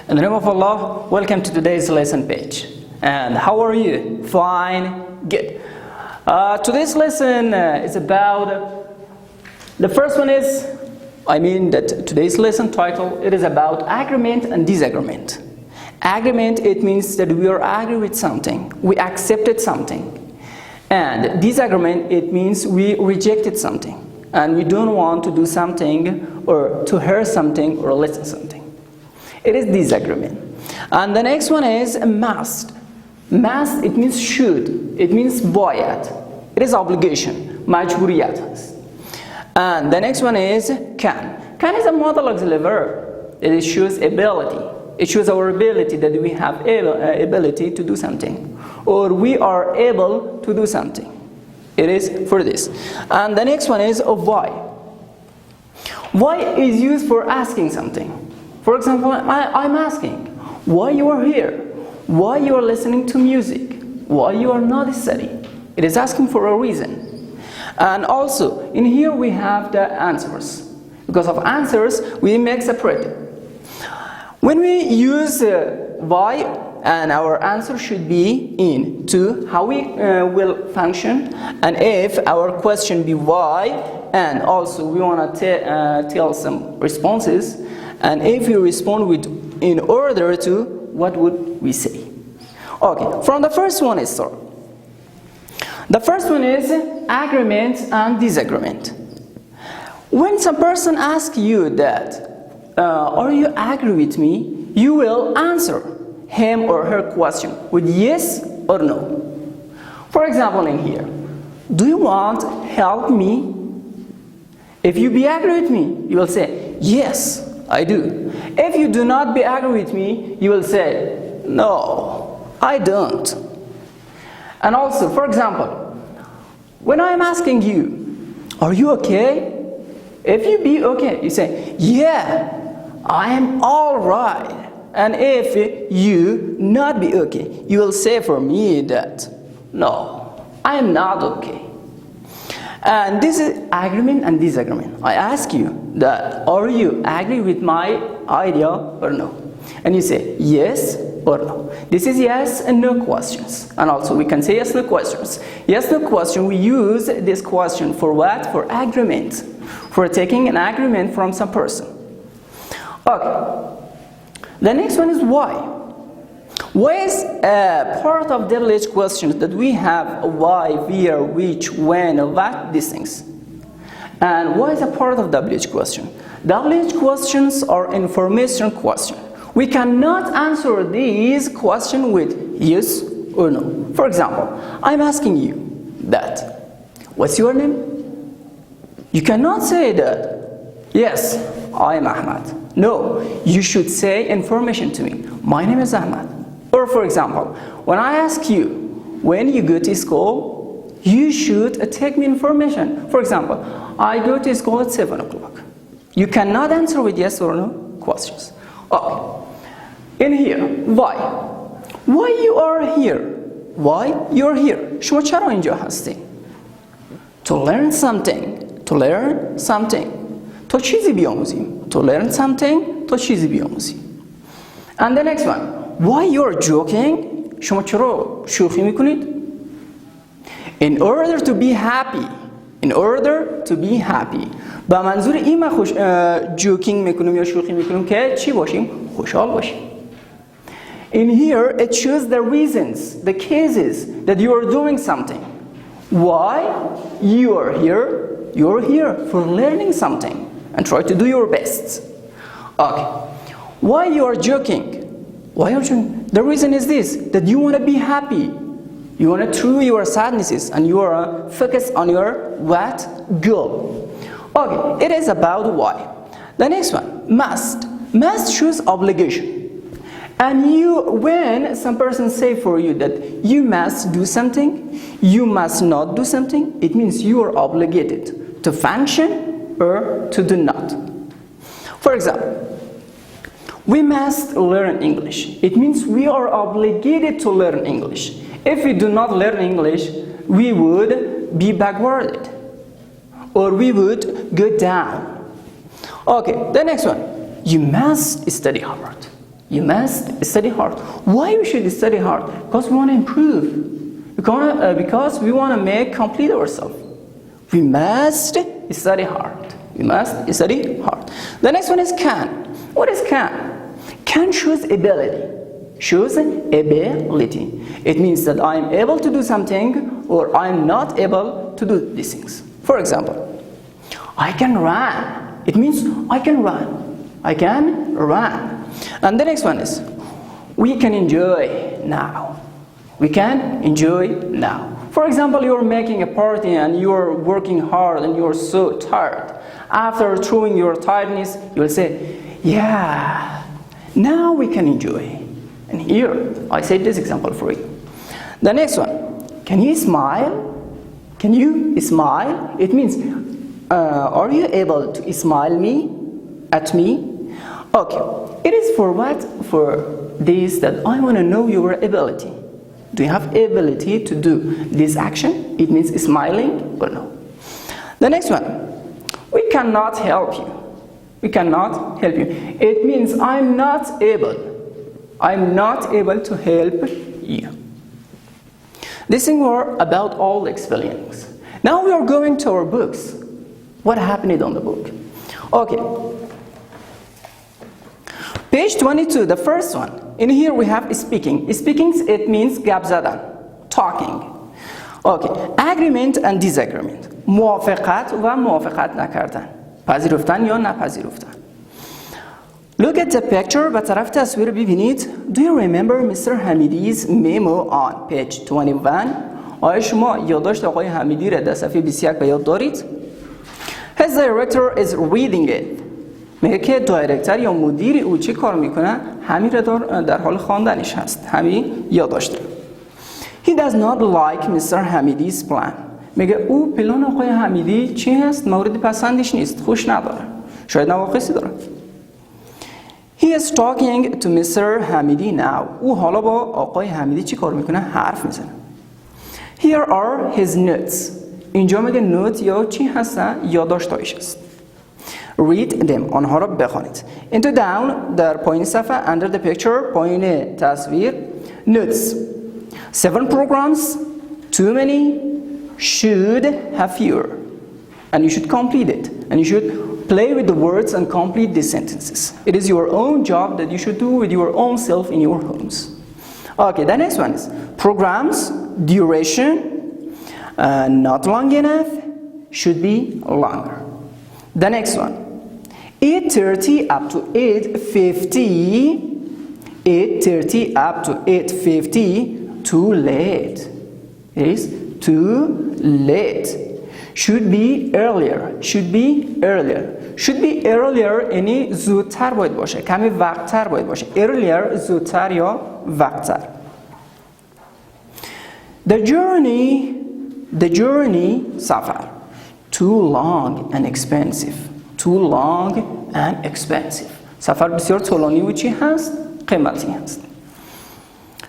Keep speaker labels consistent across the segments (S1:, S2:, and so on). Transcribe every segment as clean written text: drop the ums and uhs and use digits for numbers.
S1: In the name of Allah, welcome to today's lesson page. And how are you? Fine? Good. Today's lesson is about, the first one is, today's lesson title, it is about agreement and disagreement. Agreement, it means that we are agree with something, we accepted something. And disagreement, it means we rejected something. And we don't want to do something or to hear something or listen something. It is disagreement. And the next one is must. Must, it means should. It means باید. It is obligation. مجبوریت است. And the next one is can. Can is a modal auxiliary verb. It shows ability. It shows our ability that we have ability to do something. Or we are able to do something. It is for this. And the next one is why. Why is used for asking something. For example, I'm asking, why you are here? Why you are listening to music? Why you are not studying? It is asking for a reason. And also, in here we have the answers. Because of answers, we make separate. When we use why, and our answer should be in to how we will function, and if our question be why, and also we want to tell some responses, and if you respond with in order to, what would we say? Okay, from the first one is start. The first one is agreement and disagreement. When some person asks you that, are you agree with me? You will answer him or her question with yes or no. For example, in here, do you want help me? If you be agree with me, you will say yes, I do. If you do not be agree with me, you will say no, I don't. And also, for example, when I am asking you, are you okay? If you be okay, you say yeah, I am all right. And if you not be okay, you will say for me that no, I am not okay. And this is agreement and disagreement. I ask you that, are you agree with my idea or no? And you say yes or no. This is yes and no questions. And also we can say yes, no questions. Yes, no question, we use this question for what? For agreement. For taking an agreement from some person. Okay. The next one is why. Why is part of WH questions that we have why, where, which, when, what, these things. And why is a part of WH question? WH questions are information questions. We cannot answer these questions with yes or no. For example, I'm asking you that, what's your name? You cannot say that, yes, I am Ahmad. No, you should say information to me. My name is Ahmad. Or for example, when I ask you, when you go to school, you should take me information. For example, I go to school at 7 o'clock. You cannot answer with yes or no questions. Okay. In here, why? Why you are here? Why you are here? شما چرا اینجا هستی? To learn something. To learn something. تا چیزی بیاموزیم. To learn something. تا چیزی بیاموزیم. And the next one. Why you're joking? شما چرا شوخی میکنید؟ In order to be happy. In order to be happy. با منظور این ما جوکینگ میکنیم یا شوخی میکنیم که چی باشیم؟ خوشحال باشیم. In here it shows the reasons, the cases that you are doing something. Why you are here? You are here for learning something and try to do your best. Okay. Why you are joking? Why are you? The reason is this, that you want to be happy. You want to through your sadnesses and you are focused on your what? Goal. Okay, it is about why. The next one, must. Must shows obligation. And you, when some person say for you that you must do something, you must not do something, it means you are obligated to function or to do not. For example, we must learn English. It means we are obligated to learn English. If we do not learn English, we would be backwarded or we would go down. Okay, the next one. You must study hard. You must study hard. Why we should study hard? Because we want to improve. Because we want to make complete ourselves. We must study hard. We must study hard. The next one is can. What is can? Can shows ability. Shows ability. It means that I am able to do something or I am not able to do these things. For example, I can run. It means I can run. I can run. And the next one is we can enjoy now. We can enjoy now. For example, you're making a party and you're working hard and you're so tired. After throwing your tiredness, you will say, yeah, now we can enjoy. And here, I said this example for you. The next one, can you smile? Can you smile? It means, are you able to smile at me? Okay, it is for what? For this that I want to know your ability. Do you have ability to do this action? It means smiling or no? The next one, we cannot help you. We cannot help you. It means I'm not able to help you. These things were about all the spellings. Now we are going to our books. What happened on the book? Okay. Page 22, the first one. In here we have speaking. Speaking, it means gap zadan, talking. Okay. Agreement and disagreement. موافقت و موافقت نکردن. پذیرفتن یا نپذیرفتن. Look at the picture. به طرف تصویر ببینید. Do you remember Mr. Hamidi's memo on page 21? آیا شما یادداشت آقای حمیدی را در صفحه 21 به یاد دارید؟ His director is reading it. میگه که دایرکتور یا مدیر او چی کار میکنه؟ همین را در حال خواندنش هست. همین یادداشت. He does not like Mr. Hamidi's plan. میگه او پلان آقای حمیدی چی هست؟ مورد پسندش نیست. خوش نداره. شاید نواقصی داره. He is talking to Mr. Hamidi now. او حالا با آقای حمیدی چی کار میکنه؟ حرف میزنه. Here are his notes. اینجا میگه نوت یا چی هستن؟ یادداشت‌هایش است. Read them. آنها را بخوانید. Into down در پایین صفحه under the picture پایین تصویر notes. 7 programs, too many, should have fewer. And you should complete it. And you should play with the words and complete these sentences. It is your own job that you should do with your own self in your homes. Okay, the next one is programs, duration, not long enough, should be longer. The next one, 8:30 up to 8:50, 8:30 up to 8:50, too late. It is too late. Should be earlier. Should be earlier. Should be earlier یعنی زودتر باید باشه. کمی وقتتر باید باشه. Earlier زودتر یا وقتتر. The journey سفر. Too long and expensive. Too long and expensive. سفر بسیار طولانی و چی هست؟ قیمتی هست.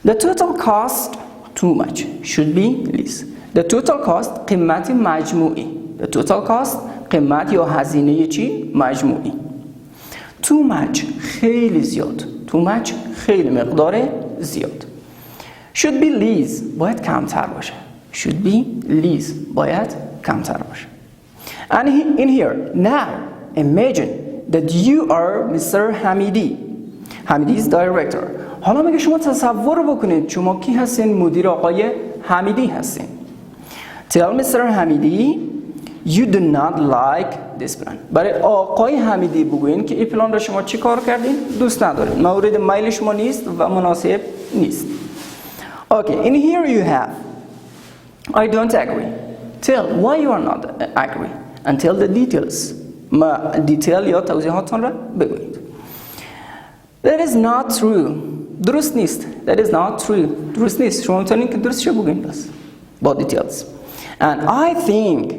S1: The total cost too much. Should be less. The total cost قیمت مجموعی. The total cost قیمت یا هزینه چی؟ مجموعی. Too much خیلی زیاد. Too much خیلی مقدار زیاد. Should be less باید کمتر باشه. Should be less باید کمتر باشه. And in here now imagine that you are Mr. Hamidi. Hamidi is director. حالا میگه شما تصور بکنید شما کی هستین؟ مدیر آقای حمیدی هستین. Tell Mr. Hamidi you do not like this plan. برای آقای حمیدی بگوین که این پلان را شما چی کار کردین؟ دوست ندارین. مورد میل شما نیست و مناسب نیست. Okay, in here you have I don't agree. Tell why you are not agree and tell the details. دیتیل یا توضیحاتون را بگویید. That is not true. درست نیست. That is not true. درست نیست. شما میتونید که درست شو بگویید بس. با details. And I think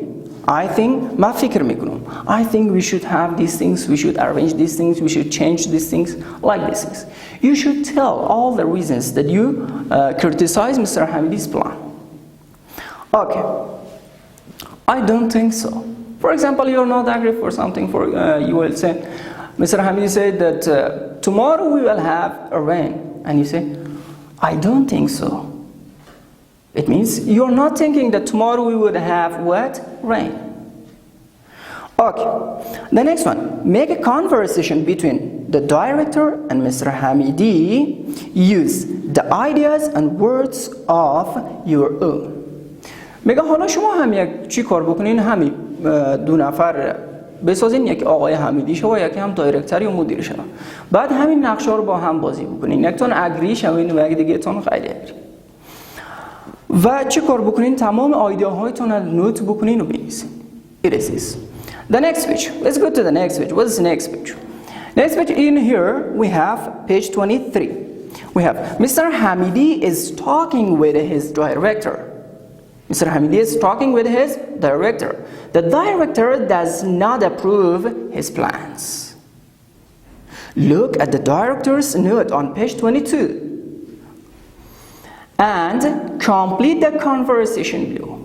S1: ما فکر میکنم. I think we should have these things. We should arrange these things. We should change these things like these things. You should tell all the reasons that you criticize Mr. Hamidi's plan. Okay. I don't think so. For example, you're not agree for something. You will say, Mr. Hamidi said that tomorrow we will have a rain, and you say, I don't think so. It means you're not thinking that tomorrow we would have what? Rain. Okay, the next one, make a conversation between the director and Mr. Hamidi. Use the ideas and words of your own. میگه حالا شما هم یک چی کار بکنین، همین دو نفر بسازین، یک آقای حمیدی شو و یک هم دایرکتر یا مدیر شو. بعد همین نقشه رو با هم بازی بکنین، یکتون اگری شوین و یک دیگه تون غیر اگری. و چی کار بکنین؟ تمام ایده‌هایتون رو نوت بکنین و بنویسین. It is this. The next page. Let's go to the next page. What is the next page? Next page, in here we have page 23. We have Mr. Hamidi is talking with his director. Mr. Hamidi is talking with his director. The director does not approve his plans. Look at the director's note on page 22 and complete the conversation below.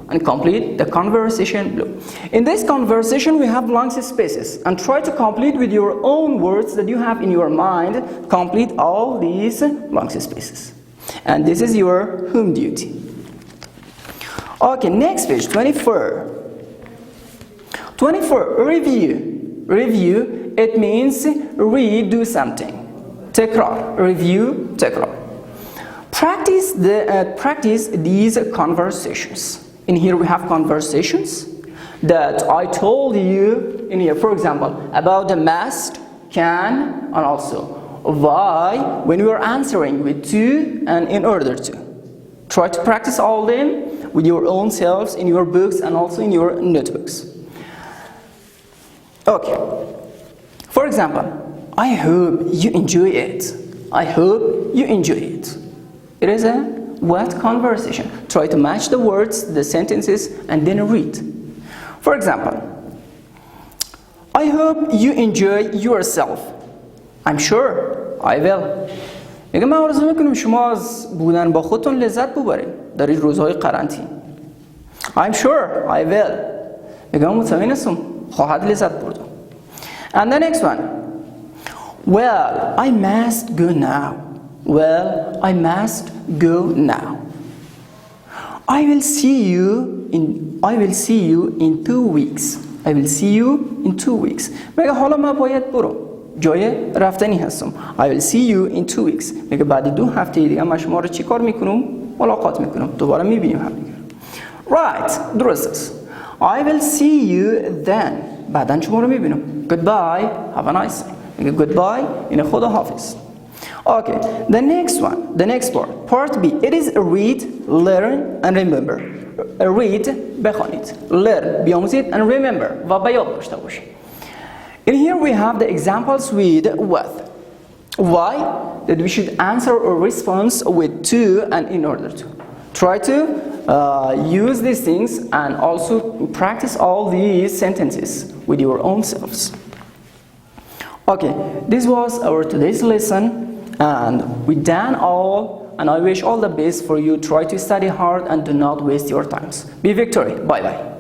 S1: In this conversation we have blank spaces, and try to complete with your own words that you have in your mind. Complete all these blank spaces, and this is your home duty. Okay, next page 24. 24, review, it means redo something. Tekrar, review, tekrar. Practice these conversations. In here we have conversations that I told you in here, for example, about the must, can, and also why when you are answering with to and in order to. Try to practice all them with your own selves in your books and also in your notebooks. Okay. For example, I hope you enjoy it. I hope you enjoy it. It is a what conversation. Try to match the words, the sentences, and then read. For example, I hope you enjoy yourself. I'm sure I will. میگم من آرزو میکنم شما از بودن با خودتون لذت ببرید در این روزهای قرنطینه. I'm sure I will. میگم مطمئن هستم خواهد لذت برد. And the next one. Well, I must go now. Well, I must go now. I will see you in 2 weeks. I will see you in 2 weeks. میگه حالا من باید برم. جای رفتنی هستم. I will see you in 2 weeks. میگه بعد 2 هفته دیگه من شما رو چی کار میکنم؟ ملاقات میکنم. دوباره میبینیم هم دیگه. Right. درست است. I will see you then. بعداً شما رو میبینم. Goodbye. Have a nice day. میگه goodbye. این خدا حافظ. Okay, the next one, the next part B. It is read, learn, and remember. Read, بخوانید. Learn, بیاموزید, and remember, و به یاد داشته باشید. In here we have the examples with with. Why? That we should answer a response with to and in order to. Try to use these things and also practice all these sentences with your own selves. Okay, this was our today's lesson. And we done all, and I wish all the best for you. Try to study hard and do not waste your times. Be victory. Bye bye.